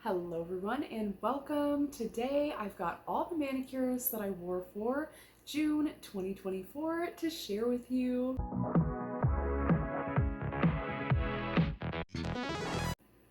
Hello everyone and welcome. Today I've got all the manicures that I wore for June 2024 to share with you.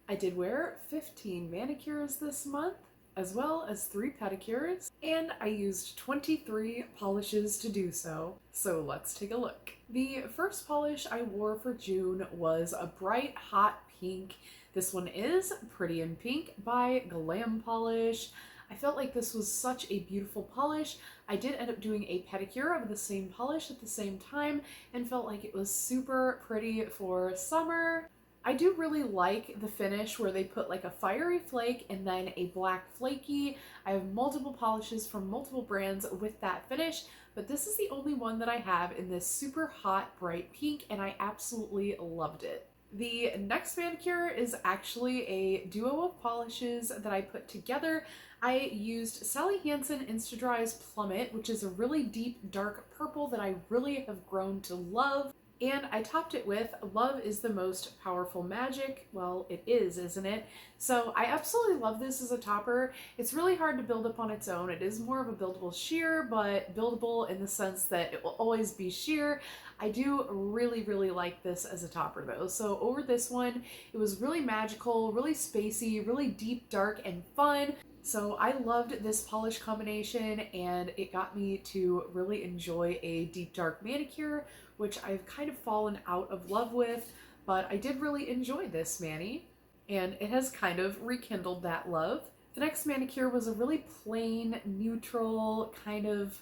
I did wear 15 manicures this month, as well as 3 pedicures, and I used 23 polishes to do so. So let's take a look. The first polish I wore for June was a bright hot pink. This one is Pretty in Pink by Glam Polish. I felt like this was such a beautiful polish. I did end up doing a pedicure of the same polish at the same time and felt like it was super pretty for summer. I do really like the finish where they put like a fiery flake and then a black flaky. I have multiple polishes from multiple brands with that finish, but this is the only one that I have in this super hot bright pink and I absolutely loved it. The next manicure is actually a duo of polishes that I put together. I used Sally Hansen Insta-Dry's Plummet, which is a really deep dark purple that I really have grown to love. And I topped it with Love is the Most Powerful Magic. Well, it is, isn't it? So I absolutely love this as a topper. It's really hard to build up on its own. It is more of a buildable sheer, but buildable in the sense that it will always be sheer. I do really like this as a topper though. So over this one, it was really magical, really spacey, really deep, dark, and fun. So I loved this polish combination and it got me to really enjoy a deep dark manicure, which I've kind of fallen out of love with, but I did really enjoy this mani and it has kind of rekindled that love. The next manicure was a really plain, neutral, kind of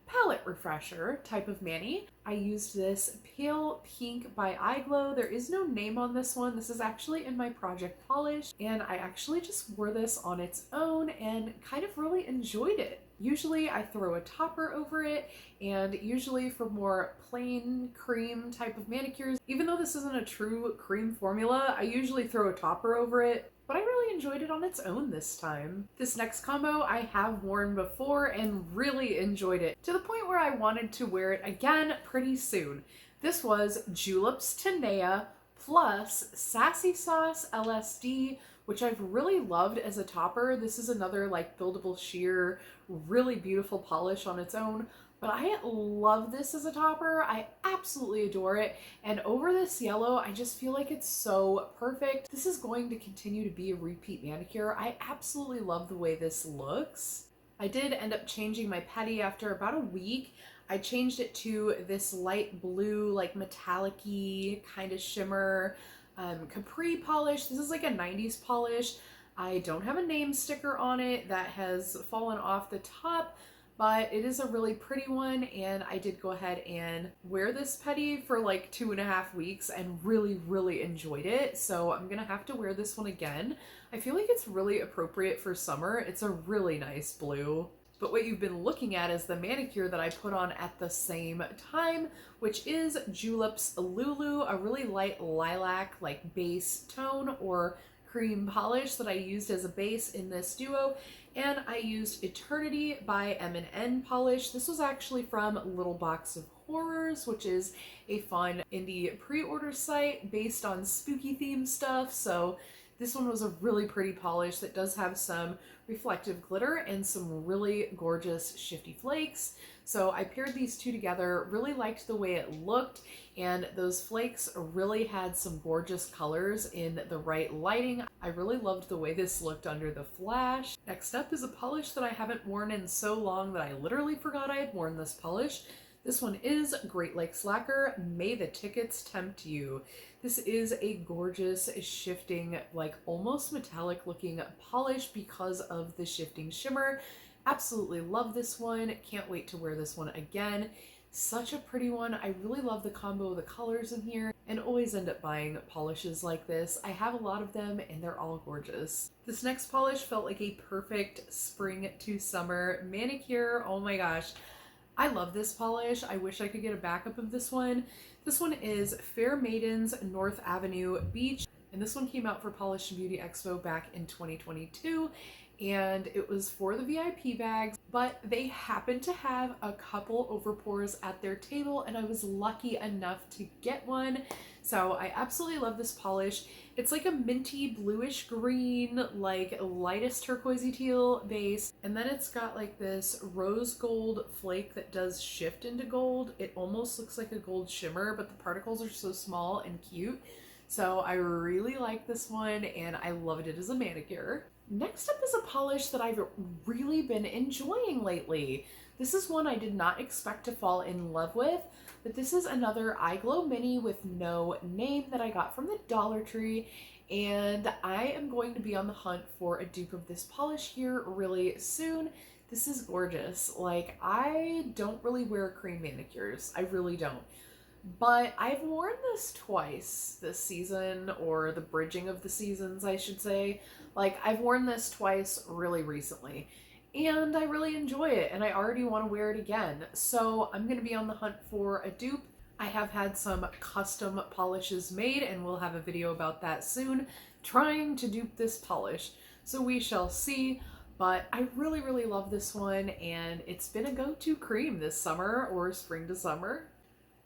palette refresher type of mani. I used this Pale Pink by Eyeglow. There is no name on this one. This is actually in my project polish, and I actually just wore this on its own and kind of really enjoyed it. Usually I throw a topper over it, and usually for more plain cream type of manicures, even though this isn't a true cream formula, I usually throw a topper over it. But I really enjoyed it on its own this time. This next combo I have worn before and really enjoyed it, to the point where I wanted to wear it again pretty soon. This was Juleps Tenea plus Sassy Sauce LSD, which I've really loved as a topper. This is another like buildable sheer, really beautiful polish on its own. But I love this as a topper. I absolutely adore it. And over this yellow, I just feel like it's so perfect. This is going to continue to be a repeat manicure. I absolutely love the way this looks. I did end up changing my pedi after about a week. I changed it to this light blue, like metallic-y kind of shimmer Capri polish. This is like a 90s polish. I don't have a name sticker on it. That has fallen off the top, but it is a really pretty one, and I did go ahead and wear this pedi for like 2.5 weeks and really enjoyed it. So I'm gonna have to wear this one again. I feel like it's really appropriate for summer. It's a really nice blue. But what you've been looking at is the manicure that I put on at the same time, which is Juleps Lulu, a really light lilac like base tone or cream polish that I used as a base in this duo. And I used Eternity by M&N polish. This was actually from Little Box of Horrors, which is a fun indie pre-order site based on spooky theme stuff. So this one was a really pretty polish that does have some reflective glitter and some really gorgeous shifty flakes. So I paired these two together, really liked the way it looked, and those flakes really had some gorgeous colors in the right lighting. I really loved the way this looked under the flash. Next up is a polish that I haven't worn in so long that I literally forgot I had worn this polish. This one is Great Lakes Lacquer, May the Tickets Tempt You. This is a gorgeous shifting, like almost metallic looking polish because of the shifting shimmer. Absolutely love this one. Can't wait to wear this one again. Such a pretty one. I really love the combo of the colors in here and always end up buying polishes like this. I have a lot of them and they're all gorgeous. This next polish felt like a perfect spring to summer manicure. Oh my gosh. I love this polish. I wish I could get a backup of this one. This one is Fair Maidens North Avenue Beach. And this one came out for Polish and Beauty Expo back in 2022. And it was for the VIP bags, but they happened to have a couple overpours at their table, and I was lucky enough to get one. So I absolutely love this polish. It's like a minty bluish green, like lightest turquoisey teal base. And then it's got like this rose gold flake that does shift into gold. It almost looks like a gold shimmer, but the particles are so small and cute. So I really like this one, and I loved it as a manicure. Next up is a polish that I've really been enjoying lately. This is one I did not expect to fall in love with, but this is another Eye Glow Mini with no name that I got from the Dollar Tree, and I am going to be on the hunt for a dupe of this polish here really soon. This is gorgeous. Like, I don't really wear cream manicures. I really don't. But I've worn this twice this season, or the bridging of the seasons, I should say. Like, I've worn this twice really recently, and I really enjoy it, and I already want to wear it again. So I'm going to be on the hunt for a dupe. I have had some custom polishes made, and we'll have a video about that soon, trying to dupe this polish. So we shall see. But I really, really love this one, and it's been a go-to cream this summer, or spring to summer.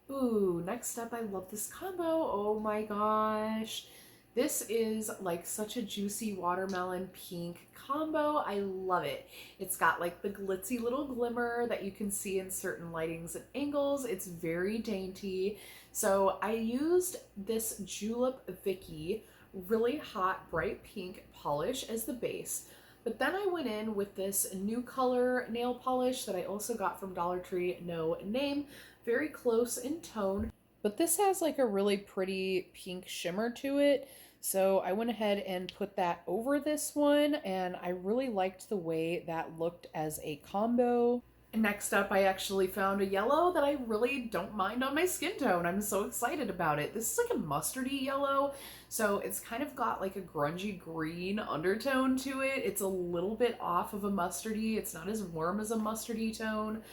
Ooh, next up, I love this combo. Oh my gosh. This is like such a juicy watermelon pink combo. I love it. It's got like the glitzy little glimmer that you can see in certain lightings and angles. It's very dainty. So I used this Julep Vicky really hot bright pink polish as the base. But then I went in with this new color nail polish that I also got from Dollar Tree, no name, very close in tone. But this has like a really pretty pink shimmer to it. So I went ahead and put that over this one, and I really liked the way that looked as a combo. Next up, I actually found a yellow that I really don't mind on my skin tone. I'm so excited about it. This is like a mustardy yellow, so it's kind of got like a grungy green undertone to it. It's a little bit off of a mustardy. It's not as warm as a mustardy tone,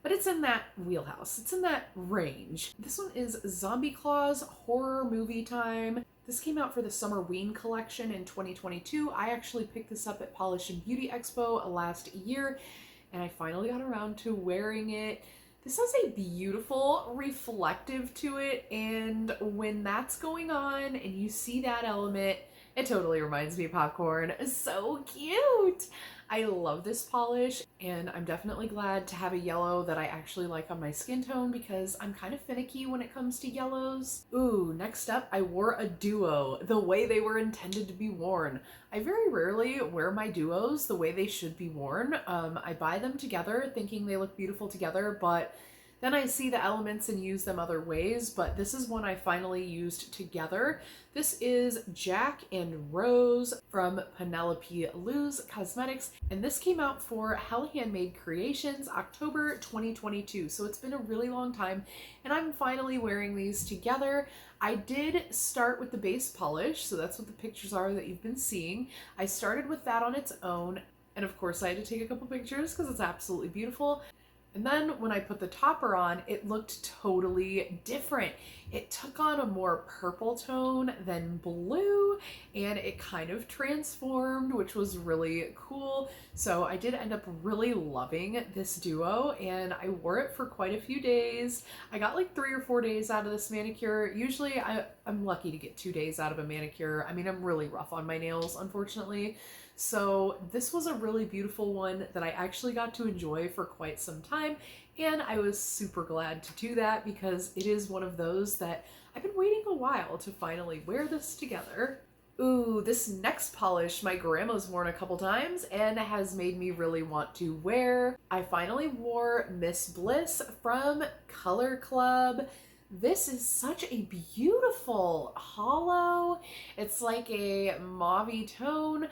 but it's in that wheelhouse. It's in that range. This one is Zombie Claws Horror Movie Time. This came out for the Summer Ween collection in 2022. I actually picked this up at Polish and Beauty Expo last year, and I finally got around to wearing it. This has a beautiful reflective to it, and when that's going on and you see that element, it totally reminds me of popcorn. So cute! I love this polish, and I'm definitely glad to have a yellow that I actually like on my skin tone because I'm kind of finicky when it comes to yellows. Ooh, next up, I wore a duo the way they were intended to be worn. I very rarely wear my duos the way they should be worn. I buy them together thinking they look beautiful together, but then I see the elements and use them other ways, but this is one I finally used together. This is Jack and Rose from Penelope Lou's Cosmetics, and this came out for Hell Handmade Creations October 2022, so it's been a really long time, and I'm finally wearing these together. I did start with the base polish, so that's what the pictures are that you've been seeing. I started with that on its own, and of course I had to take a couple pictures because it's absolutely beautiful. And then when I put the topper on, it looked totally different. It took on a more purple tone than blue, and it kind of transformed, which was really cool. So I did end up really loving this duo, and I wore it for quite a few days. I got like 3 or 4 days out of this manicure. Usually I'm lucky to get 2 days out of a manicure. I mean, I'm really rough on my nails, unfortunately. So this was a really beautiful one that I actually got to enjoy for quite some time, and I was super glad to do that because it is one of those that I've been waiting a while to finally wear this together. Ooh, this next polish my grandma's worn a couple times and has made me really want to wear. I finally wore Miss Bliss from Color Club. This is such a beautiful hollow. It's like a mauve tone,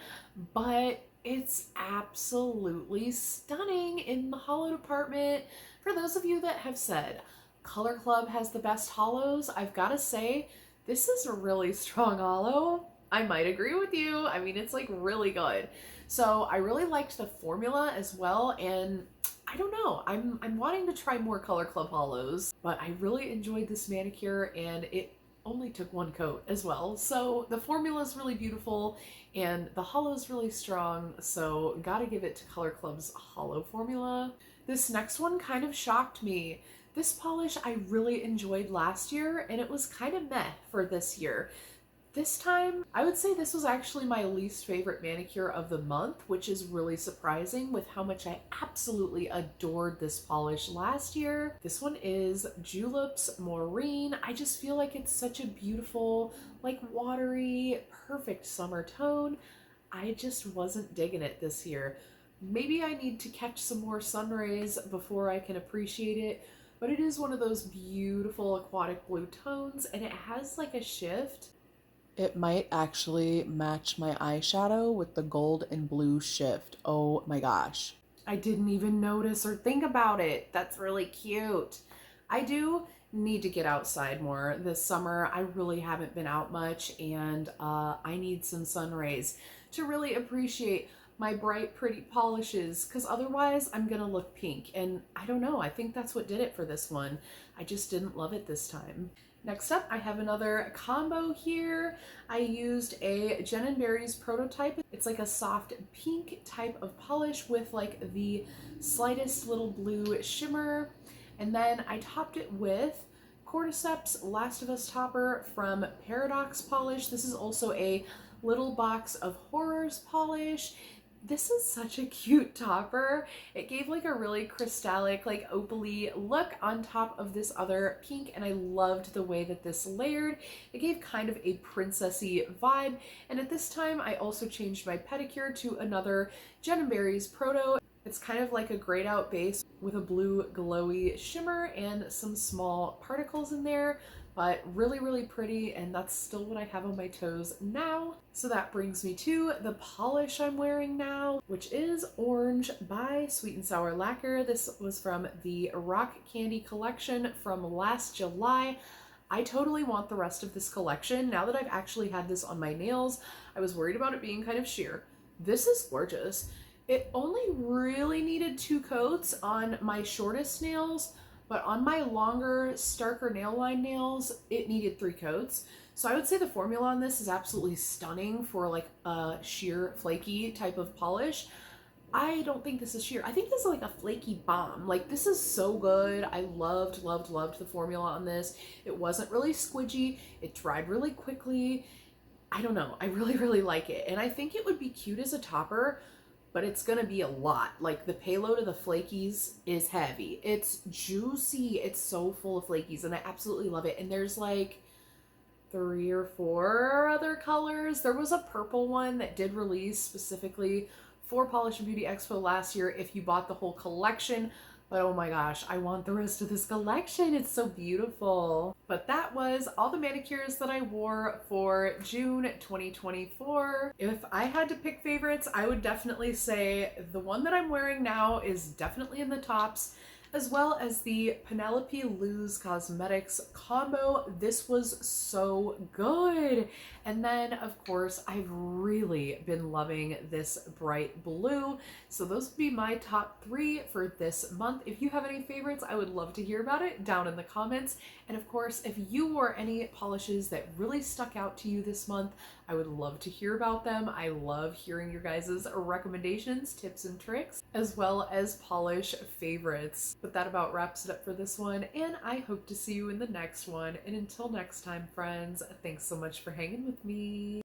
but it's absolutely stunning in the hollow department. For those of you that have said Color Club has the best hollows, I've got to say this is a really strong hollow. I might agree with you. I mean, it's like really good. So I really liked the formula as well, and I don't know, I'm wanting to try more Color Club hollows, but I really enjoyed this manicure, and it only took one coat as well. So the formula is really beautiful and the hollow is really strong. So gotta give it to Color Club's hollow formula. This next one kind of shocked me. This polish I really enjoyed last year and it was kind of meh for this year. This time, I would say this was actually my least favorite manicure of the month, which is really surprising with how much I absolutely adored this polish last year. This one is Julep's Maureen. I just feel like it's such a beautiful, like watery, perfect summer tone. I just wasn't digging it this year. Maybe I need to catch some more sun rays before I can appreciate it, but it is one of those beautiful aquatic blue tones and it has like a shift. It might actually match my eyeshadow with the gold and blue shift. Oh my gosh. I didn't even notice or think about it. That's really cute. I do need to get outside more this summer. I really haven't been out much and I need some sun rays to really appreciate my bright, pretty polishes because otherwise I'm gonna look pink. And I don't know, I think that's what did it for this one. I just didn't love it this time. Next up, I have another combo here. I used a Jen & Barry's prototype. It's like a soft pink type of polish with like the slightest little blue shimmer. And then I topped it with Cordycep's Last of Us topper from Paradox Polish. This is also a Little Box of Horrors polish. This is such a cute topper. It gave like a really crystallic, like opaly look on top of this other pink, and I loved the way that this layered. It gave kind of a princessy vibe, and at this time I also changed my pedicure to another Jen & Barry's Proto. It's kind of like a grayed out base with a blue glowy shimmer and some small particles in there, but really, really pretty, and that's still what I have on my toes now. So that brings me to the polish I'm wearing now, which is Orange by Sweet and Sour Lacquer. This was from the Rock Candy collection from last July. I totally want the rest of this collection. Now that I've actually had this on my nails, I was worried about it being kind of sheer. This is gorgeous. It only really needed 2 coats on my shortest nails, but on my longer, starker nail line nails, it needed 3 coats. So I would say the formula on this is absolutely stunning for like a sheer, flaky type of polish. I don't think this is sheer. I think this is like a flaky bomb. Like this is so good. I loved, loved, loved the formula on this. It wasn't really squidgy. It dried really quickly. I don't know. I really, really like it. And I think it would be cute as a topper, but it's gonna be a lot. Like the payload of the flakies is heavy. It's juicy. It's so full of flakies and I absolutely love it. And there's like 3 or 4 other colors. There was a purple one that did release specifically for Polish and Beauty Expo last year if you bought the whole collection. But oh my gosh, I want the rest of this collection. It's so beautiful. But that was all the manicures that I wore for June 2024. If I had to pick favorites, I would definitely say the one that I'm wearing now is definitely in the tops, as well as the Penelope Luz Cosmetics combo. This was so good. And then of course, I've really been loving this bright blue. So those would be my top 3 for this month. If you have any favorites, I would love to hear about it down in the comments. And of course, if you wore any polishes that really stuck out to you this month, I would love to hear about them. I love hearing your guys' recommendations, tips and tricks, as well as polish favorites. But that about wraps it up for this one, and I hope to see you in the next one. And until next time, friends, thanks so much for hanging with me.